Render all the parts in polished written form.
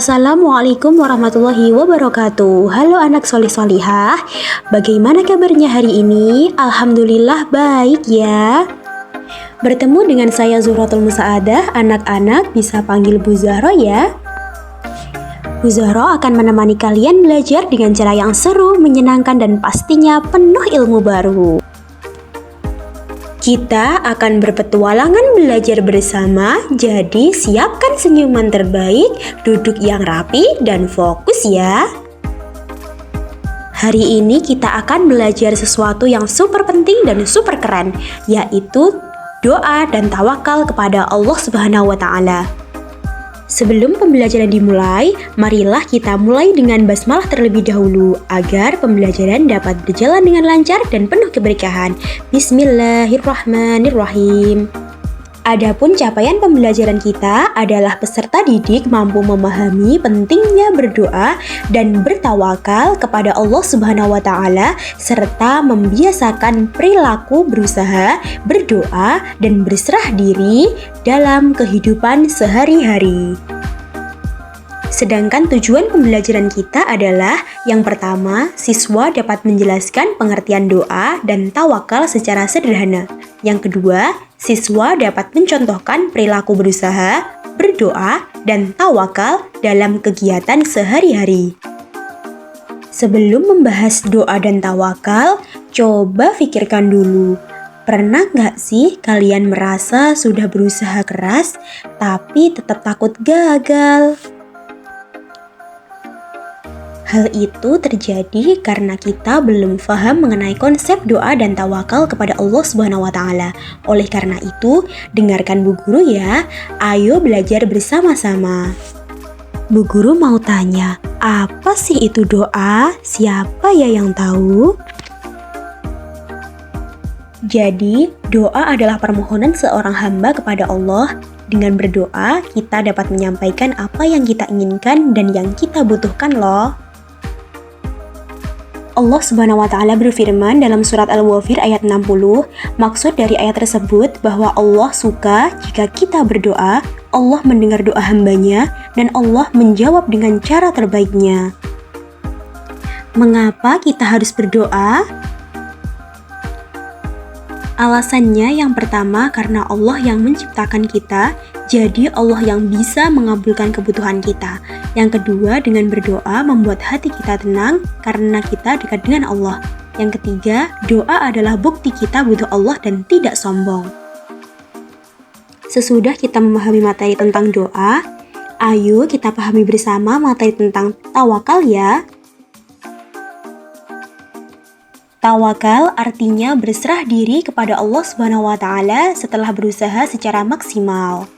Assalamualaikum warahmatullahi wabarakatuh. Halo anak solih solihah, bagaimana kabarnya hari ini? Alhamdulillah baik ya. Bertemu dengan saya Zuhratul Musaadah, anak-anak bisa panggil Bu Zahro ya. Bu Zahro akan menemani kalian belajar dengan cara yang seru, menyenangkan dan pastinya penuh ilmu baru. Kita akan berpetualangan belajar bersama, jadi siapkan senyuman terbaik, duduk yang rapi dan fokus ya. Hari ini kita akan belajar sesuatu yang super penting dan super keren, yaitu doa dan tawakal kepada Allah Subhanahu wa Ta'ala. Sebelum pembelajaran dimulai, marilah kita mulai dengan basmalah terlebih dahulu agar pembelajaran dapat berjalan dengan lancar dan penuh keberkahan. Bismillahirrahmanirrahim. Adapun capaian pembelajaran kita adalah peserta didik mampu memahami pentingnya berdoa dan bertawakal kepada Allah Subhanahu wa Ta'ala serta membiasakan perilaku berusaha, berdoa, dan berserah diri dalam kehidupan sehari-hari. Sedangkan tujuan pembelajaran kita adalah yang pertama, siswa dapat menjelaskan pengertian doa dan tawakal secara sederhana. Yang kedua, siswa dapat mencontohkan perilaku berusaha, berdoa, dan tawakal dalam kegiatan sehari-hari. Sebelum membahas doa dan tawakal, coba pikirkan dulu. Pernah nggak sih kalian merasa sudah berusaha keras, tapi tetap takut gagal? Hal itu terjadi karena kita belum paham mengenai konsep doa dan tawakal kepada Allah Subhanahu wa Ta'ala. Oleh karena itu, dengarkan Bu Guru ya. Ayo belajar bersama-sama. Bu Guru mau tanya, apa sih itu doa? Siapa ya yang tahu? Jadi, doa adalah permohonan seorang hamba kepada Allah. Dengan berdoa, kita dapat menyampaikan apa yang kita inginkan dan yang kita butuhkan loh. Allah Subhanahu wa Ta'ala berfirman dalam surat Al-Ghafir ayat 60, maksud dari ayat tersebut bahwa Allah suka jika kita berdoa, Allah mendengar doa hambanya, dan Allah menjawab dengan cara terbaiknya. Mengapa kita harus berdoa? Alasannya yang pertama karena Allah yang menciptakan kita, jadi Allah yang bisa mengabulkan kebutuhan kita. Yang kedua, dengan berdoa membuat hati kita tenang karena kita dekat dengan Allah. Yang ketiga, doa adalah bukti kita butuh Allah dan tidak sombong. Sesudah kita memahami materi tentang doa, ayo kita pahami bersama materi tentang tawakal ya. Tawakal artinya berserah diri kepada Allah Subhanahu wa Ta'ala setelah berusaha secara maksimal.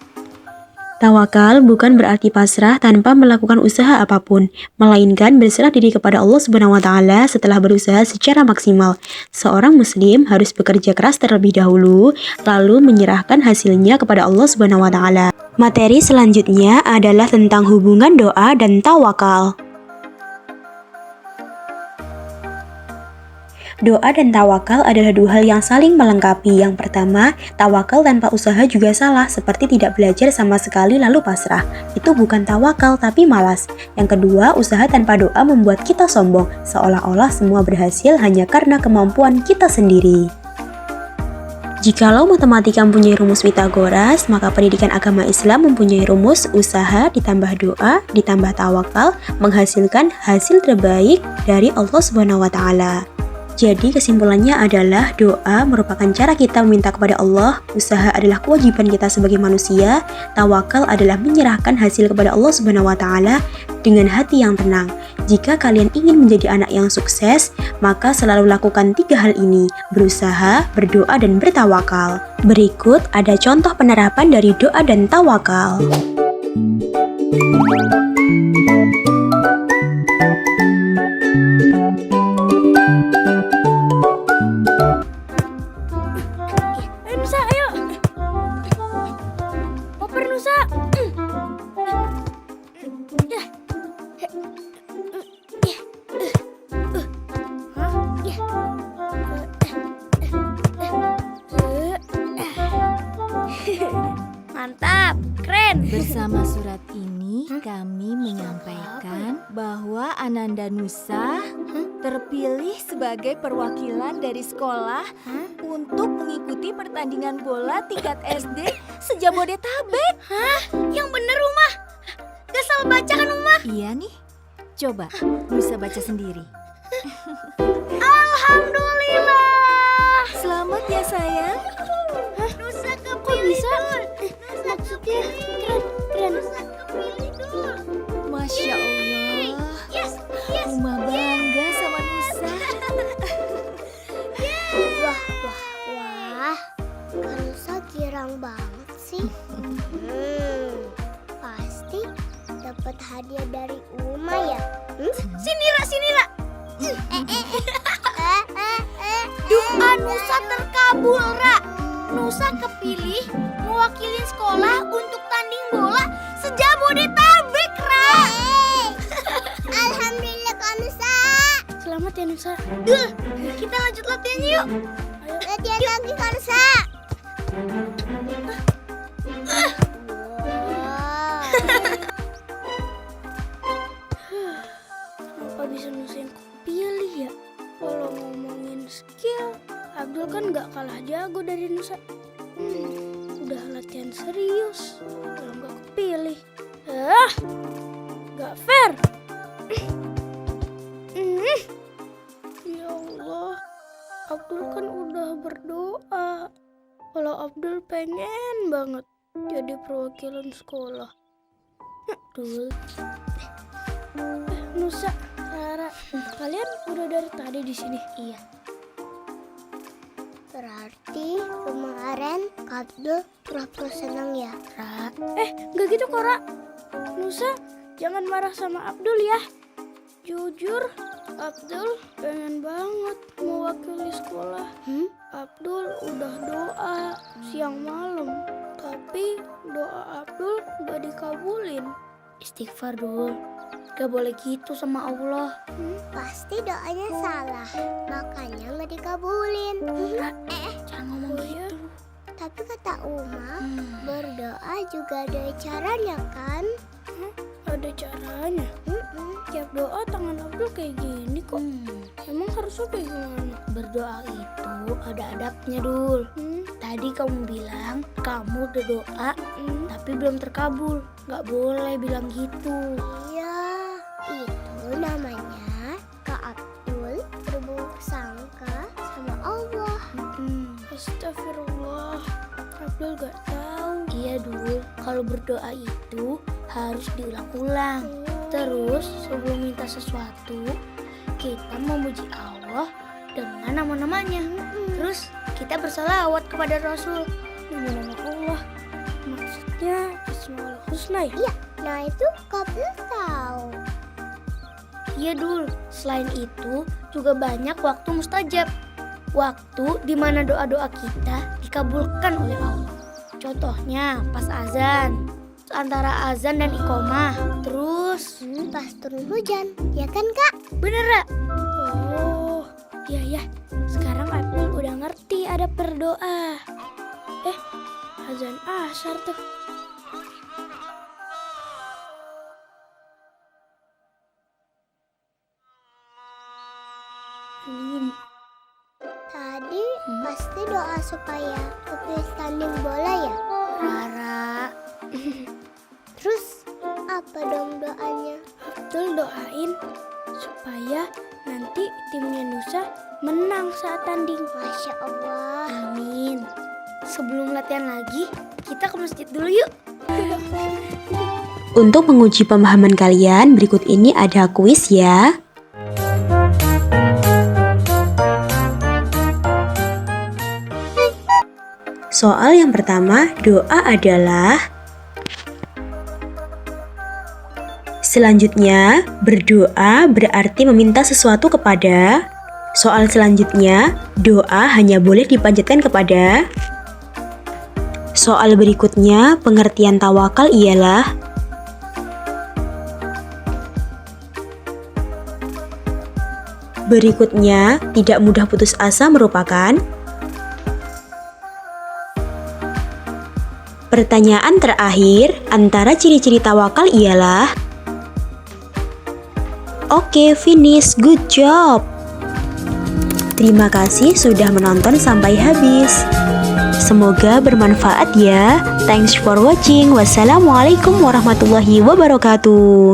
Tawakal bukan berarti pasrah tanpa melakukan usaha apapun, melainkan berserah diri kepada Allah Subhanahu wa Ta'ala setelah berusaha secara maksimal. Seorang muslim harus bekerja keras terlebih dahulu, lalu menyerahkan hasilnya kepada Allah Subhanahu wa Ta'ala. Materi selanjutnya adalah tentang hubungan doa dan tawakal. Doa dan tawakal adalah dua hal yang saling melengkapi. Yang pertama, tawakal tanpa usaha juga salah, seperti tidak belajar sama sekali lalu pasrah. Itu bukan tawakal tapi malas. Yang kedua, usaha tanpa doa membuat kita sombong, seolah-olah semua berhasil hanya karena kemampuan kita sendiri. Jikalau matematika mempunyai rumus Pythagoras, maka pendidikan agama Islam mempunyai rumus usaha ditambah doa ditambah tawakal menghasilkan hasil terbaik dari Allah Subhanahu wa Ta'ala. Jadi kesimpulannya adalah doa merupakan cara kita meminta kepada Allah, usaha adalah kewajiban kita sebagai manusia, tawakal adalah menyerahkan hasil kepada Allah Subhanahu wa Ta'ala dengan hati yang tenang. Jika kalian ingin menjadi anak yang sukses, maka selalu lakukan 3 hal ini, berusaha, berdoa, dan bertawakal. Berikut ada contoh penerapan dari doa dan tawakal. Mantap, keren. Bersama surat ini, kami menyangka menyampaikan bahwa Ananda Nusa terpilih sebagai perwakilan dari sekolah untuk mengikuti pertandingan bola tingkat SD se-Jabodetabek. Hah? Yang bener, Uma? Gak salah baca kan, Uma? Iya nih, coba Nusa baca sendiri. Alhamdulillah. Selamat ya sayang. Nusa kepilih. Kok bisa? Maksudnya keren. Nusa kepilih, Dul. Masya Allah. Yes. Uma bangga sama Nusa. Wah. Nusa girang banget sih. Pasti dapat hadiah dari Uma ya. Sini Ra. Doa Nusa terkabul, Ra. Nusa kepilih mewakili sekolah untuk tanding bola se-Jabodetabek, Ra. Alhamdulillah Kak Nusa. Selamat ya Nusa. Dul, kita lanjut latihannya yuk. Latihan lagi Kak Nusa. Kenapa bisa Nusa yang kepilih ya? Kalau ngomongin skill, Abdul kan gak kalah jago dari Nusa. Udah latihan serius, kalau gak kepilih. Gak fair. Ya Allah, Abdul kan udah berdoa. Kalau Abdul pengen banget jadi perwakilan sekolah. Abdul. Nusa, Rara, kalian udah dari tadi di sini? Iya. Berarti kemarin Abdul pura-pura senang ya, Ra? Nggak gitu kok, Ra. Nusa, jangan marah sama Abdul ya. Jujur, Abdul pengen banget mewakili sekolah. Abdul udah doa siang malam, tapi doa Abdul gak dikabulin. Istighfar, Dul. Gak boleh gitu sama Allah. Pasti doanya salah, makanya gak dikabulin. Jangan ngomong gitu. Tapi kata Uma, berdoa juga ada caranya kan? Ada caranya? Tiap doa tangan Abdul kayak gini kok. Emang harusnya kayak gimana? Berdoa itu ada adabnya, Dul. Tadi kamu bilang kamu udah doa tapi belum terkabul. Gak boleh bilang gitu. Iya, itu namanya Kak Abdul berburuk sangka sama Allah. Astagfirullah, Abdul gak tahu. Iya, Dul, kalau berdoa itu harus diulang-ulang. Terus sebelum minta sesuatu, kita memuji Allah dengan nama-namanya. Terus kita bersalawat kepada Rasul. Nama-nama Allah, maksudnya Asmaul Husna ya? Iya, nah itu Abdul tahu. Iya, Dul, selain itu juga banyak waktu mustajab. Waktu di mana doa-doa kita dikabulkan oleh Allah. Contohnya pas azan, antara azan dan iqomah. Terus pas turun hujan, ya kan Kak? Bener, Ra? Oh, iya. Sekarang Abdul udah ngerti ada berdoa. Azan asar tuh. Tadi pasti doa supaya kepilih tanding bola ya, Rara. Terus apa dong doanya? Abdul doain supaya nanti timnya Nusa menang saat tanding. Masya Allah. Amin. Sebelum latihan lagi, kita ke masjid dulu yuk. Untuk menguji pemahaman kalian, berikut ini ada kuis ya. Soal yang pertama, doa adalah. Selanjutnya, berdoa berarti meminta sesuatu kepada. Soal selanjutnya, doa hanya boleh dipanjatkan kepada. Soal berikutnya, pengertian tawakal ialah. Berikutnya, tidak mudah putus asa merupakan. Pertanyaan terakhir, antara ciri-ciri tawakal ialah. Oke, finish. Good job. Terima kasih sudah menonton sampai habis. Semoga bermanfaat ya. Thanks for watching. Wassalamualaikum warahmatullahi wabarakatuh.